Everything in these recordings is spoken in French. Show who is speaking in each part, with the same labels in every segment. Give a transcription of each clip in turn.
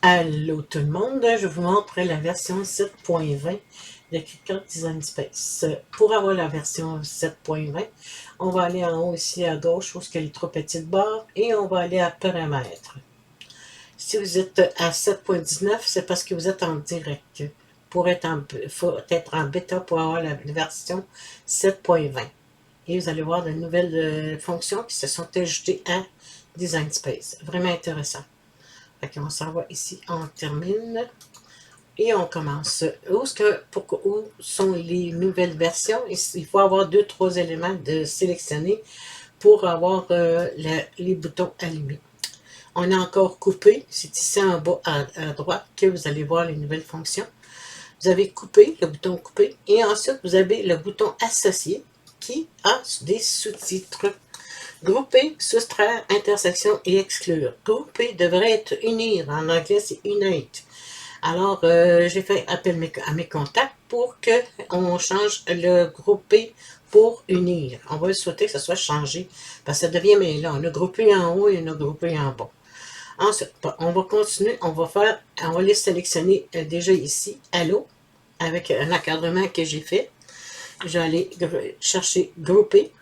Speaker 1: Allô tout le monde, je vous montre la version 7.20 de Cricut Design Space. Pour avoir la version 7.20, on va aller en haut ici à gauche où il y a les trois petites barres et on va aller à paramètres. Si vous êtes à 7.19, c'est parce que vous êtes en direct. Il faut être en bêta pour avoir la version 7.20. Et vous allez voir de nouvelles fonctions qui se sont ajoutées à Design Space. Vraiment intéressant. On s'en va ici, on termine et on commence. Où sont les nouvelles versions? Il faut avoir 2-3 éléments de sélectionner pour avoir les boutons allumés. On a encore coupé, c'est ici en bas à droite que vous allez voir les nouvelles fonctions. Vous avez coupé, le bouton couper, et ensuite vous avez le bouton associé qui a des sous-titres. Grouper, soustraire, intersection et exclure. Grouper devrait être unir. En anglais, c'est unite. Alors, j'ai fait appel à mes contacts pour qu'on change le grouper pour unir. On va souhaiter que ça soit changé parce que ça devient mêlant. On a groupé en haut et on a groupé en bas. Ensuite, on va continuer. On va les sélectionner déjà ici, Allo, avec un encadrement que j'ai fait. Je vais aller chercher grouper.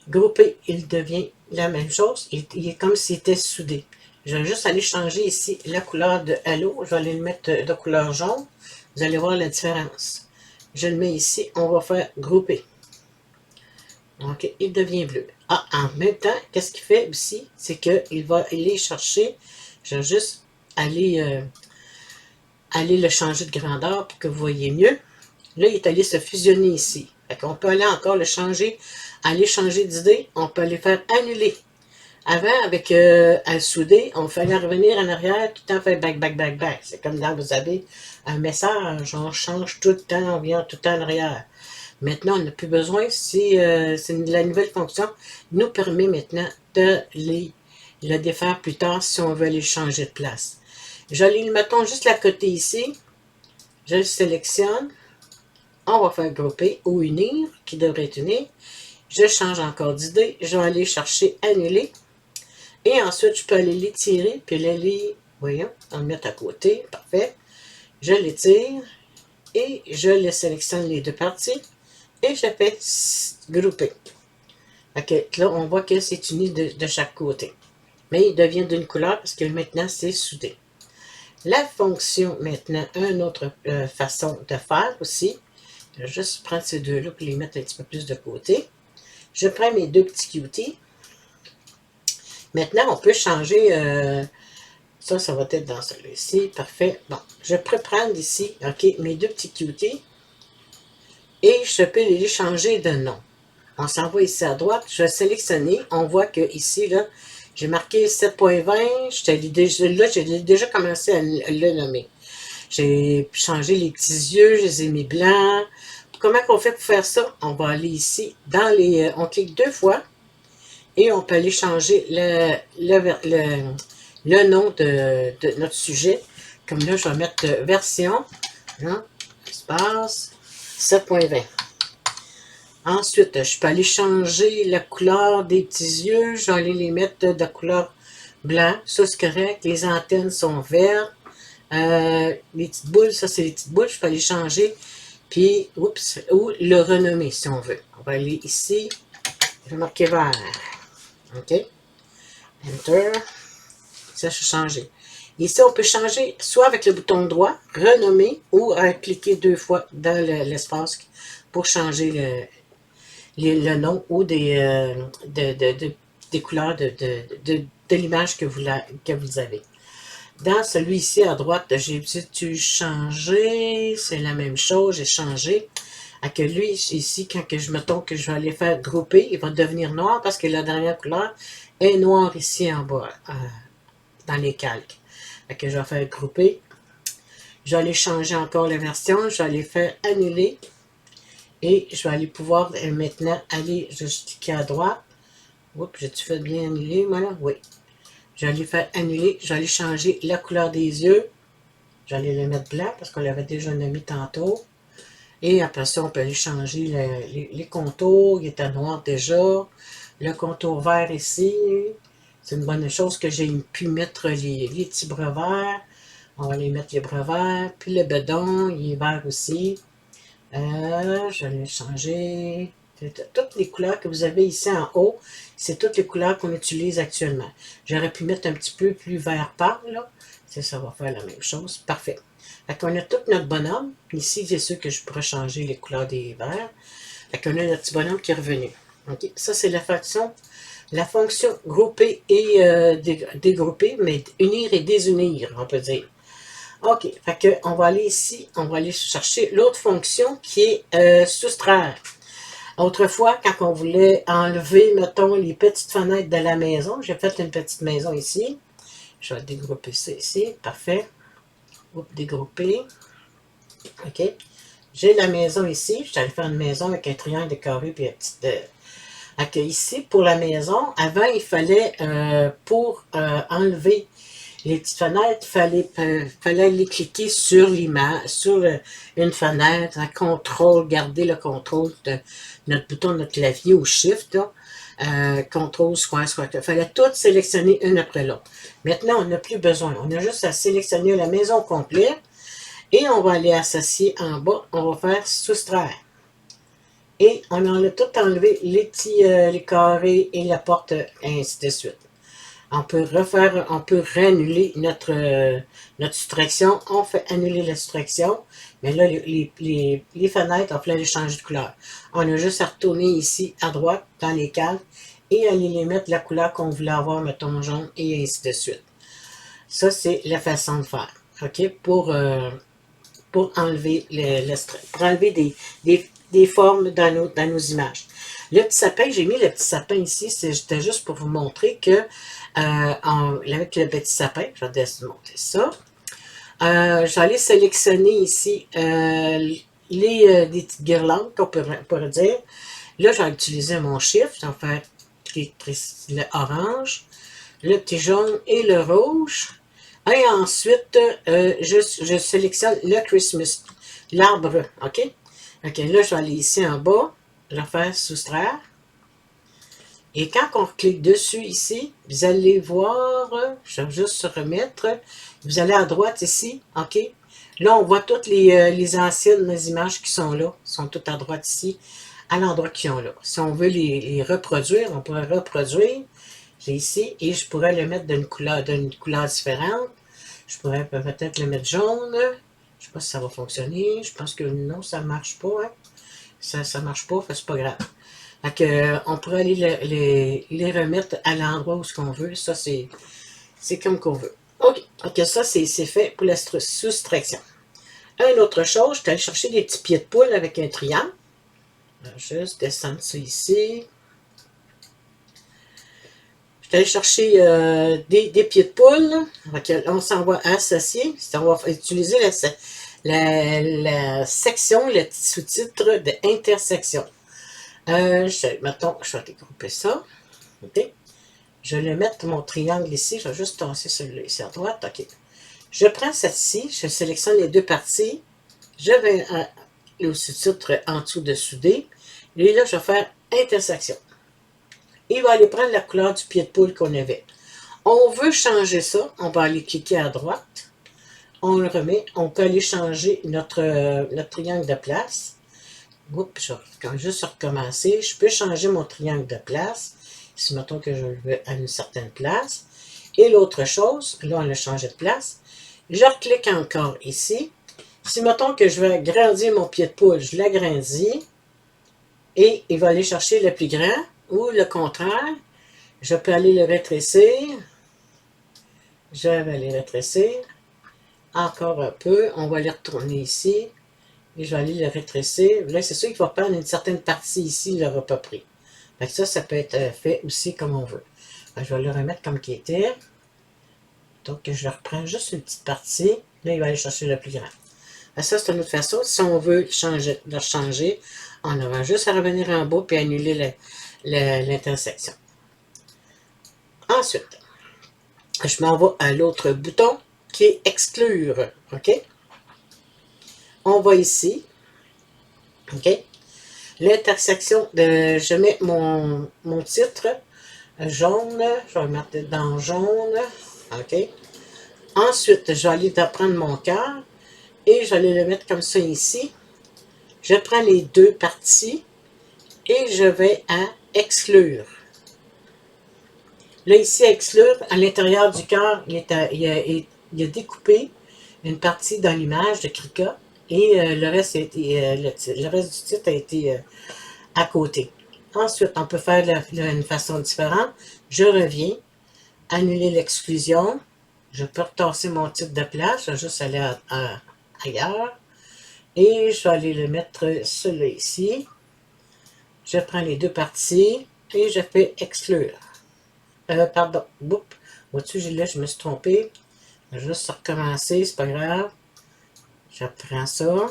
Speaker 1: Grouper, il devient la même chose. Il est comme s'il était soudé. Je vais juste aller changer ici la couleur de Halo. Je vais aller le mettre de couleur jaune. Vous allez voir la différence. Je le mets ici. On va faire grouper. Donc, il devient bleu. Ah, en même temps, qu'est-ce qu'il fait ici? C'est qu'il va aller chercher. Je vais juste aller le changer de grandeur pour que vous voyez mieux. Là, il est allé se fusionner ici. On peut aller encore le changer, aller changer d'idée. On peut aller faire annuler. Avant, avec à souder, on fallait revenir en arrière, tout le temps faire back, back, back, back. C'est comme là, vous avez un message, on change tout le temps, on vient tout le temps en arrière. Maintenant, on n'a plus besoin. La nouvelle fonction nous permet maintenant de le défaire plus tard si on veut aller changer de place. Je vais mettons juste la côté ici. Je le sélectionne. On va faire grouper ou unir, qui devrait être unir. Je change encore d'idée. Je vais aller chercher annuler. Et ensuite, je peux aller l'étirer, puis voyons, on le mettre à côté. Parfait. Je l'étire et je le sélectionne les deux parties. Et je fais grouper. OK, là, on voit que c'est uni de chaque côté. Mais il devient d'une couleur parce que maintenant, c'est soudé. La fonction, maintenant, une autre façon de faire aussi. Je vais juste prendre ces deux-là pour les mettre un petit peu plus de côté. Je prends mes deux petits cuties. Maintenant, on peut changer... ça va être dans celui-ci. Parfait. Bon, je peux prendre ici, OK, mes deux petits cuties. Et je peux les changer de nom. On s'en va ici à droite. Je vais sélectionner. On voit que ici, là, j'ai marqué 7.20. Là, j'ai déjà commencé à le nommer. J'ai changé les petits yeux, je les ai mis blancs. Comment on fait pour faire ça? On va aller ici, on clique deux fois et on peut aller changer le nom de notre sujet. Comme là, je vais mettre version, hein, espace, 7.20. Ensuite, je peux aller changer la couleur des petits yeux. Je vais aller les mettre de couleur blanc. Ça, c'est correct. Les antennes sont vertes. Les petites boules, ça c'est les petites boules, je peux aller changer, puis, oups, ou le renommer si on veut. On va aller ici, je vais marquer vert, OK, Enter, ça je vais changer. Ici, on peut changer soit avec le bouton droit, renommer, ou cliquer deux fois dans l'espace pour changer le nom ou des couleurs de l'image que vous avez. Dans celui-ci à droite, j'ai dû changer, c'est la même chose, j'ai changé. Que lui, ici, quand mettons que je vais aller faire grouper, il va devenir noir parce que la dernière couleur est noire ici en bas, dans les calques. Que je vais faire grouper. Je vais aller changer encore la version, je vais aller faire annuler. Et je vais aller pouvoir maintenant aller, je vais cliquer à droite. Oups, j'ai-tu fait bien annuler, voilà? Oui. Je vais aller faire annuler. Je vais aller changer la couleur des yeux. Je vais aller le mettre blanc parce qu'on l'avait déjà nommé tantôt. Et après ça, on peut aller changer les contours. Il était noir déjà. Le contour vert ici. C'est une bonne chose que j'ai pu mettre les petits brevers. On va les mettre les brevers. Puis le bedon, il est vert aussi. Je vais changer. Toutes les couleurs que vous avez ici en haut, c'est toutes les couleurs qu'on utilise actuellement. J'aurais pu mettre un petit peu plus vert pâle, là. Ça va faire la même chose. Parfait. Fait qu'on a tout notre bonhomme. Ici, c'est sûr que je pourrais changer les couleurs des verts. Fait qu'on a notre petit bonhomme qui est revenu. OK? Ça, c'est la fonction grouper et dégrouper, mais unir et désunir, on peut dire. OK, fait que on va aller ici, on va aller chercher l'autre fonction qui est soustraire. Autrefois, quand on voulait enlever, mettons, les petites fenêtres de la maison, j'ai fait une petite maison ici. Je vais dégrouper ça ici, parfait. Oups, dégrouper. OK. J'ai la maison ici, je vais faire une maison avec un triangle de carré puis une petite... OK, ici, pour la maison, avant, il fallait, pour enlever les petites fenêtres, fallait aller cliquer sur l'image, sur une fenêtre, un contrôle, garder le contrôle de notre bouton de notre clavier ou shift, là, contrôle, square. Il fallait tout sélectionner une après l'autre. Maintenant, on n'a plus besoin. On a juste à sélectionner la maison complète et on va aller associer en bas. On va faire soustraire. Et on en a tout enlevé, les petits les carrés et la porte, ainsi de suite. On peut réannuler notre soustraction. On fait annuler la soustraction. Mais là, les fenêtres, on peut les changer de couleur. On a juste à retourner ici à droite dans les calques et aller les mettre la couleur qu'on voulait avoir, mettons jaune et ainsi de suite. Ça, c'est la façon de faire. OK? Pour enlever pour enlever des formes dans nos images. Le petit sapin, j'ai mis le petit sapin ici, c'était juste pour vous montrer que avec le petit sapin, je vais démonter ça. Je vais aller sélectionner ici des petites guirlandes qu'on pourrait dire. Là, je vais utiliser mon shift, je vais faire le orange, le petit jaune et le rouge. Et ensuite, je sélectionne le Christmas, l'arbre, OK? OK, là, je vais aller ici en bas, je vais faire soustraire. Et quand on clique dessus ici, vous allez voir, je vais juste se remettre, vous allez à droite ici, OK? Là, on voit toutes les anciennes images qui sont là, sont toutes à droite ici, à l'endroit qu'ils ont là. Si on veut les reproduire, on pourrait reproduire. J'ai ici, et je pourrais le mettre d'une couleur différente. Je pourrais peut-être le mettre jaune. Je ne sais pas si ça va fonctionner. Je pense que non, ça ne marche pas. Hein? Ça ne marche pas, c'est pas grave. Fait que, on pourrait aller les remettre à l'endroit où ce qu'on veut. Ça, c'est comme qu'on veut. OK. Donc, ça, c'est fait pour la soustraction. Une autre chose, je suis allé chercher des petits pieds de poule avec un triangle. Je vais juste descendre ça ici. Je suis allé chercher des pieds de poule. On s'en va associer. On va utiliser la section, le petit sous-titre de intersection. Mettons, je vais dégrouper ça. OK. Je vais mettre mon triangle ici. Je vais juste tasser celui-là ici à droite. OK. Je prends celle-ci. Je sélectionne les deux parties. Je vais au sous-titre en dessous de souder. Et là, je vais faire intersection. Il va aller prendre la couleur du pied de poule qu'on avait. On veut changer ça. On va aller cliquer à droite. On le remet. On peut aller changer notre triangle de place. Oups, je vais juste recommencer. Je peux changer mon triangle de place. Si mettons que je le veux à une certaine place. Et l'autre chose, là on l'a changé de place. Je reclique encore ici. Si mettons que je veux agrandir mon pied de poule, je l'agrandis. Et il va aller chercher le plus grand. Ou le contraire. Je peux aller le rétrécir. Je vais aller rétrécir. Encore un peu. On va aller retourner ici. Et je vais aller le rétrécir. Là, c'est sûr qu'il va prendre une certaine partie ici, il ne l'aura pas pris. Fait que ça peut être fait aussi comme on veut. Je vais le remettre comme qu'il était. Donc, je reprends juste une petite partie. Là, il va aller chercher le plus grand. Ça, c'est une autre façon. Si on veut le changer, on aura juste à revenir en bas et annuler l'intersection. Ensuite, je m'en vais à l'autre bouton qui est exclure. OK? On va ici. OK? L'intersection, je mets mon titre. jaune. Je vais le mettre dans jaune. OK. Ensuite, je vais aller prendre mon cœur et je vais aller le mettre comme ça ici. Je prends les deux parties et je vais à exclure. Là, ici, à exclure, à l'intérieur du cœur, il a découpé une partie dans l'image de Krika et le reste le reste du titre a été à côté. Ensuite, on peut faire d'une façon différente. Je reviens, annuler l'exclusion. Je peux retasser mon titre de place. Je vais juste aller ailleurs. Et je vais aller le mettre celui-là ici. Je prends les deux parties et je fais exclure. Pardon. Oups. Vois-tu, là, je me suis trompé. Je vais juste recommencer, c'est pas grave. Je reprends ça.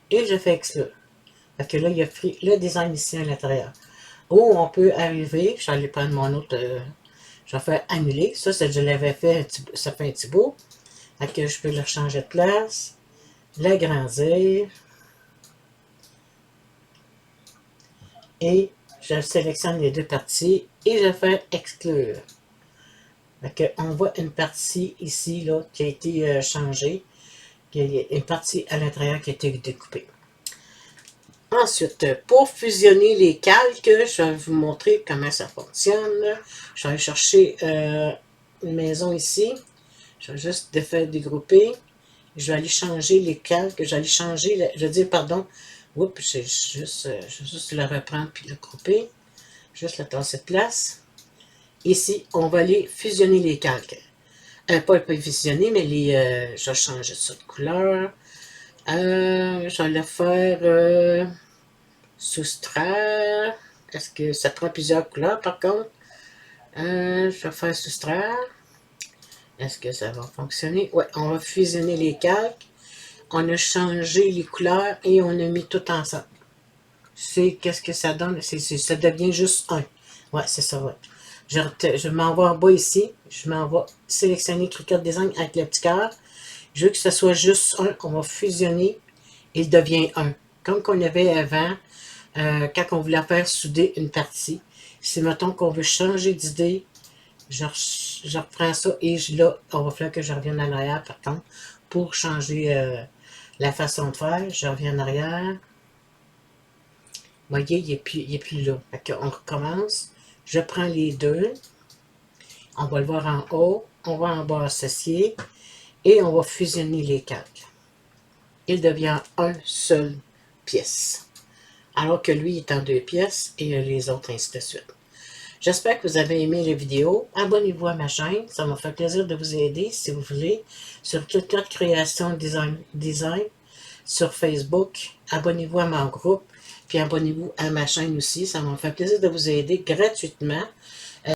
Speaker 1: Et je fais exclure. Parce que là, il y a pris le design ici à l'intérieur. Ou on peut arriver, je vais aller prendre mon autre, je vais faire annuler. Ça, je l'avais fait, ça fait un petit bout. Fait que je peux le changer de place, l'agrandir. Et je sélectionne les deux parties et je fais exclure. Fait que on voit une partie ici là, qui a été changée. Il y a une partie à l'intérieur qui a été découpée. Ensuite, pour fusionner les calques, je vais vous montrer comment ça fonctionne. Je vais aller chercher une maison ici. Je vais juste dégrouper. Je vais aller changer les calques. Je vais aller changer, je veux dire, pardon. Oups, je vais juste le reprendre puis le grouper. Juste le tasser de place. Ici, on va aller fusionner les calques. Pas fusionner, mais je vais changer ça de couleur. Je vais le faire soustraire. Est-ce que ça prend plusieurs couleurs par contre? Je vais faire soustraire. Est-ce que ça va fonctionner? Oui, on va fusionner les calques. On a changé les couleurs et on a mis tout ensemble. Qu'est-ce que ça donne? Ça devient juste un. Ouais, c'est ça, ouais. Je m'en vais en bas ici. Je m'en vais sélectionner Cricut Design avec le petit cœur. Je veux que ce soit juste un. On va fusionner. Il devient un. Comme qu'on avait avant, quand on voulait faire souder une partie. Si, mettons, qu'on veut changer d'idée, je reprends ça et là, on va faire que je revienne en arrière, par contre, pour changer la façon de faire. Je reviens en arrière. Vous voyez, il n'est plus là. Fait on recommence. Je prends les deux. On va le voir en haut. On va en bas associer. Et on va fusionner les calques. Il devient un seul pièce. Alors que lui est en deux pièces et les autres ainsi de suite. J'espère que vous avez aimé la vidéo. Abonnez-vous à ma chaîne. Ça m'a fait plaisir de vous aider si vous voulez. Sur Cricut Création Design sur Facebook. Abonnez-vous à mon groupe. Puis abonnez-vous à ma chaîne aussi. Ça m'a fait plaisir de vous aider gratuitement.